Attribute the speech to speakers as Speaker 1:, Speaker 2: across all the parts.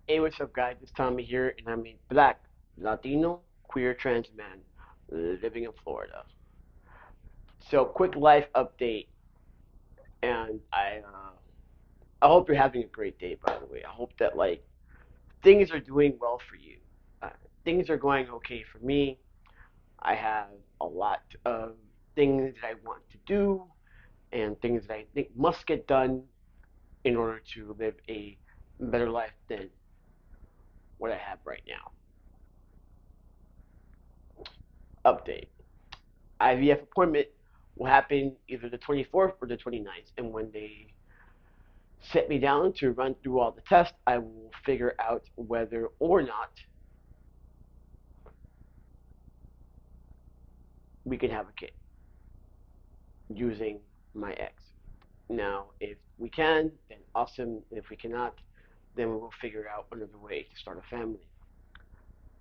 Speaker 1: Hey, what's up, guys? It's Tommy here, and I'm a black, Latino, queer trans man living in Florida. So, quick life update, and I hope you're having a great day. By the way, I hope that things are doing well for you. Uh, things are going okay for me. I have a lot of things that I want to do, and things that I think must get done in order to live a better life than what I have right now. Update. IVF appointment will happen either the 24th or the 29th. And when they sit me down to run through all the tests, I will figure out whether or not we can have a kid using my eggs. Now, if we can, then awesome. If we cannot, then we will figure out another way to start a family.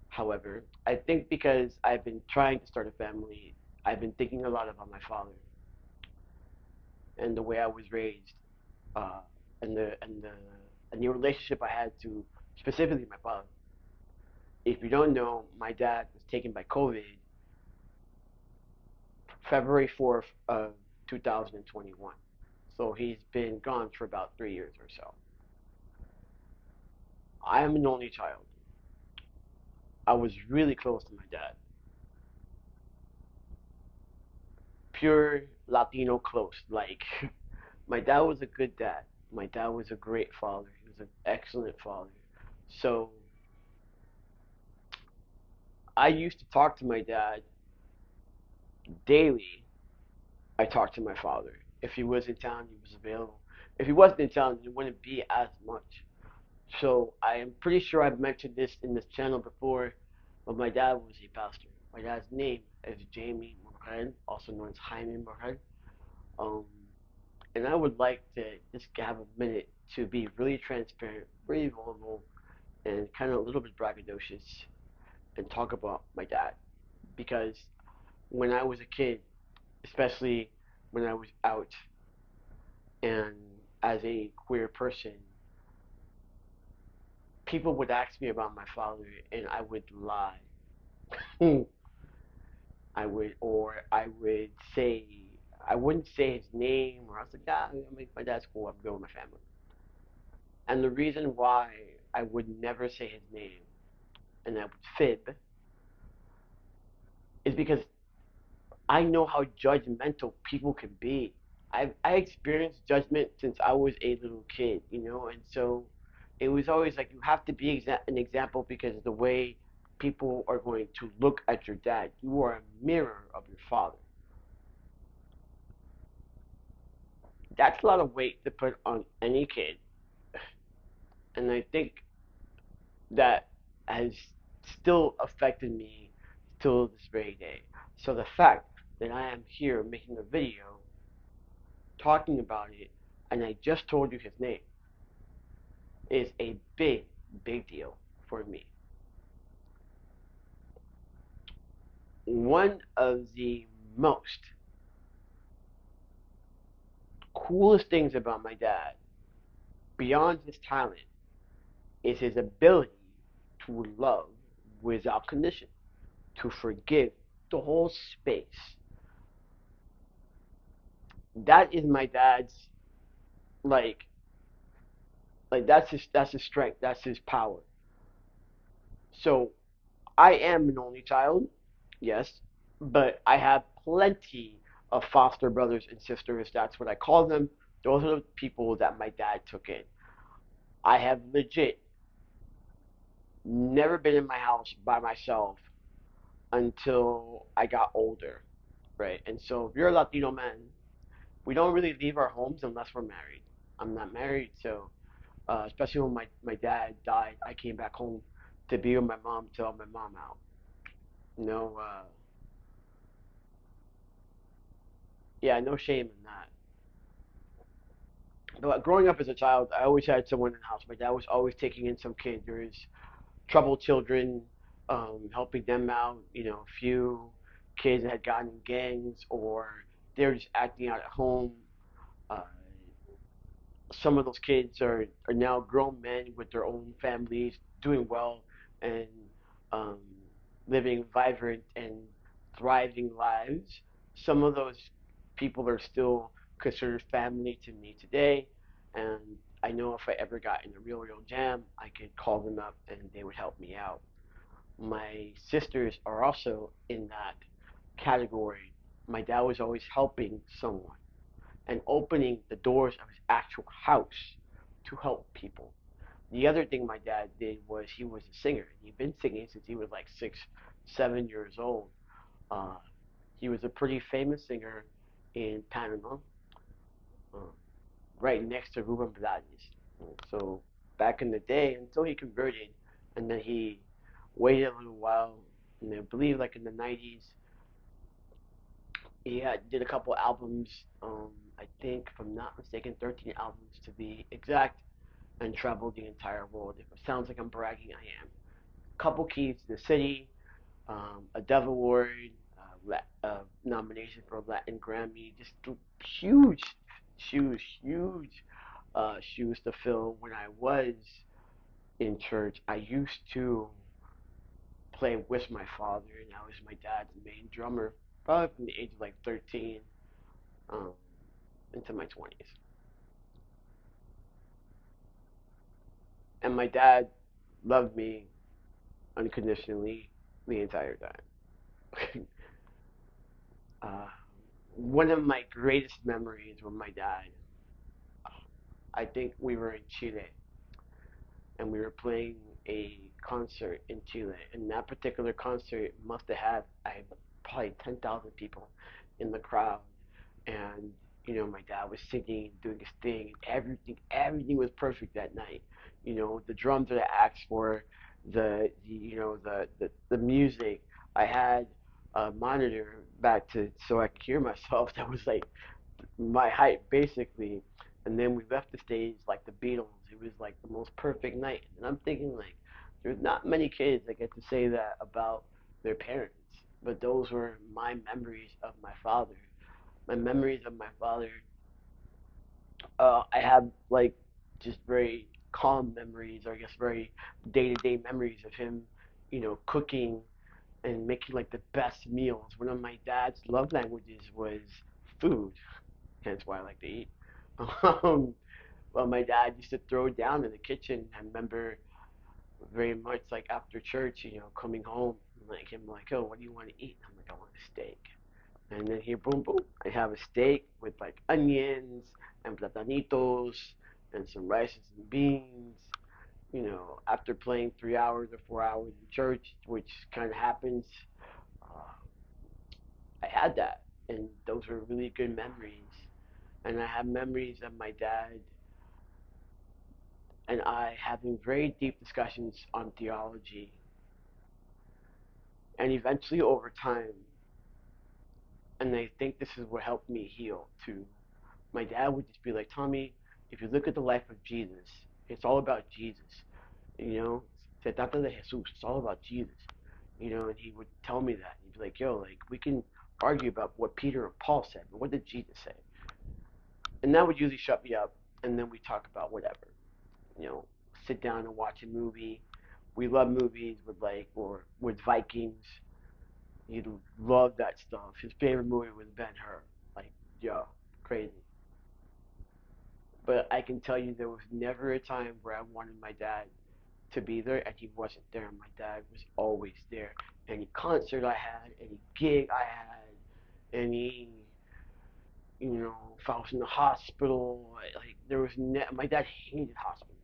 Speaker 1: However, I think because I've been trying to start a family, I've been thinking a lot about my father and the way I was raised, uh, and the relationship I had to specifically my father. If you don't know, my dad was taken by COVID February 4th of 2021. So he's been gone for about 3 years or so. I am an only child. I was really close to my dad. Pure Latino close. Like, my dad was a good dad. My dad was a great father. He was an excellent father. So I used to talk to my dad daily. I talked to my father. If he was in town, he was available. If he wasn't in town, it wouldn't be as much. So I am pretty sure I've mentioned this in this channel before, but my dad was a pastor. My dad's name is Jamie Morel, also known as Jaime Morel. Um, and I would like to just have a minute to be really transparent, really vulnerable, and kind of a little bit braggadocious and talk about my dad. Because when I was a kid, especially when I was out and as a queer person, people would ask me about my father and I would lie. I would say, I wouldn't say his name, or I was like, yeah, my dad's cool, I'm good with my family. And the reason why I would never say his name and I would fib is because I know how judgmental people can be. I experienced judgment since I was a little kid, and so it was always like you have to be an example because of the way people are going to look at your dad. You are a mirror of your father. That's a lot of weight to put on any kid, and I think that has still affected me till this very day. So the fact that I am here making a video talking about it, and I just told you his name, is a big, big deal for me. One of the most coolest things about my dad, beyond his talent, is his ability to love without condition, to forgive the whole space. That is my dad's like that's his strength, that's his power. So I am an only child, yes, but I have plenty of foster brothers and sisters. That's what I call them. Those are the people that my dad took in. I have legit never been in my house by myself until I got older, right? And so if you're a Latino man, we don't really leave our homes unless we're married. I'm not married, so especially when my dad died, I came back home to be with my mom to help my mom out. No, yeah, no shame in that. But growing up as a child, I always had someone in the house. My dad was always taking in some kids. There was troubled children, helping them out. A few kids that had gotten in gangs or they were just acting out at home. Uh, some of those kids are now grown men with their own families, doing well and um, living vibrant and thriving lives. Some of those people are still considered family to me today, and I know if I ever got in a real jam, I could call them up and they would help me out. My sisters are also in that category. My dad was always helping someone and opening the doors of his actual house to help people. The other thing my dad did was he was a singer. He'd been singing since he was like 6, 7 years old. Uh, he was a pretty famous singer in Panama, uh, right next to Ruben Blades. So back in the day, until he converted, and then he waited a little while, and I believe like in the 90s, he did a couple albums. I think, if I'm not mistaken, 13 albums to be exact, and traveled the entire world. If it sounds like I'm bragging, I am. Couple keys to the city, a Dove Award, nomination for a Latin Grammy. Just huge, huge shoes to fill. When I was in church, I used to play with my father, and I was my dad's main drummer, probably from the age of like 13 um, into my 20s. And my dad loved me unconditionally the entire time. uh, One of my greatest memories with my dad, I think we were in Chile and we were playing a concert in Chile. And that particular concert must have had probably 10,000 people in the crowd. And my dad was singing, doing his thing, and everything was perfect that night. The drums that I asked for, the music. I had a monitor back to so I could hear myself. That was like my height basically. And then we left the stage like the Beatles. It was like the most perfect night. And I'm thinking like, there's not many kids that get to say that about their parents. But those were my memories of my father. My memories of my father. I have like just very calm memories, or I guess very day-to-day memories of him, cooking and making like the best meals. One of my dad's love languages was food, hence why I like to eat. Um, well, my dad used to throw down in the kitchen. I remember very much like after church, coming home, like him, like, oh, what do you want to eat? I'm like, I want a steak. And then here, boom, boom, I have a steak with like onions and platanitos and some rice and beans. After playing 3 hours or 4 hours in church, which kind of happens, uh, I had that, and those were really good memories. And I have memories of my dad and I having very deep discussions on theology. And eventually, over time, and I think this is what helped me heal too. My dad would just be like, Tommy, if you look at the life of Jesus, it's all about Jesus. You know, se trata de Jesús. It's all about Jesus. And he would tell me that. He'd be like, yo, like, we can argue about what Peter and Paul said, but what did Jesus say? And that would usually shut me up, and then we talk about whatever. You know, sit down and watch a movie. We love movies with like, or with Vikings. He loved that stuff. His favorite movie was Ben Hur. Like, yo, crazy. But I can tell you there was never a time where I wanted my dad to be there and he wasn't there. My dad was always there. Any concert I had, any gig I had, any, if I was in the hospital, like there was my dad hated hospital.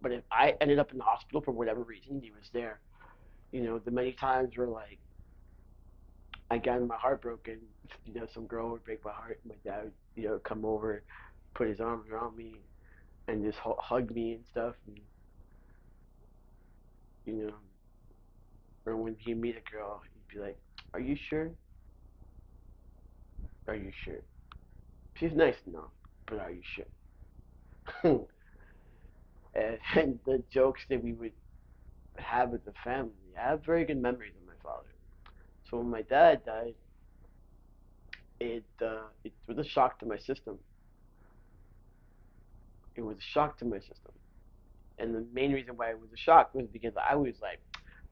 Speaker 1: But if I ended up in the hospital for whatever reason, he was there. The many times where like I got my heart broken, some girl would break my heart, my dad would, come over, put his arms around me and just hug me and stuff, and you know, or when he meet a girl, he'd be like, "Are you sure? Are you sure? She's nice enough, but are you sure?" And the jokes that we would have with the family, I have very good memories of my father. So when my dad died, it was a shock to my system. it was a shock to my system. And the main reason why it was a shock was because I was like,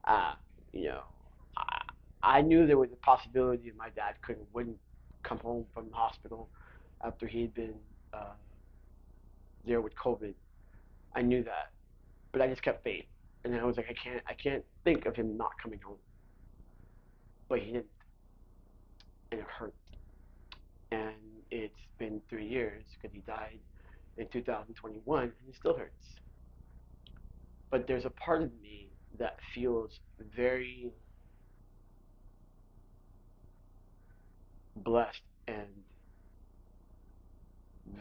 Speaker 1: ah, you know, I knew there was a possibility my dad wouldn't come home from the hospital after he had been uh, there with COVID. I knew that, but I just kept faith, and I was like, I can't think of him not coming home, but he didn't, and it hurt. And it's been 3 years because he died in 2021, and it still hurts. But there's a part of me that feels very blessed and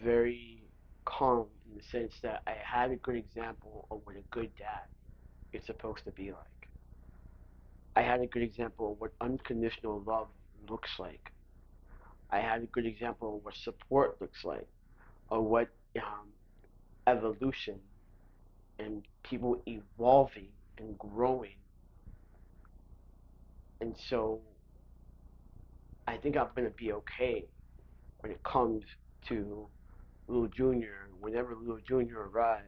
Speaker 1: very calm in the sense that I had a good example of what a good dad is supposed to be like. I had a good example of what unconditional love looks like. I had a good example of what support looks like, or what evolution and people evolving and growing. And so I think I'm going to be okay when it comes to Little Junior. Whenever Little Junior arrives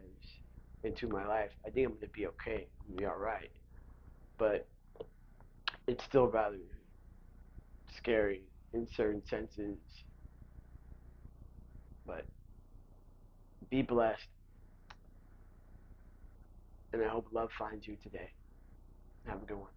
Speaker 1: into my life, I think I'm going to be okay. I'm going to be alright. But it's still rather scary in certain senses. But be blessed, and I hope love finds you today. Have a good one.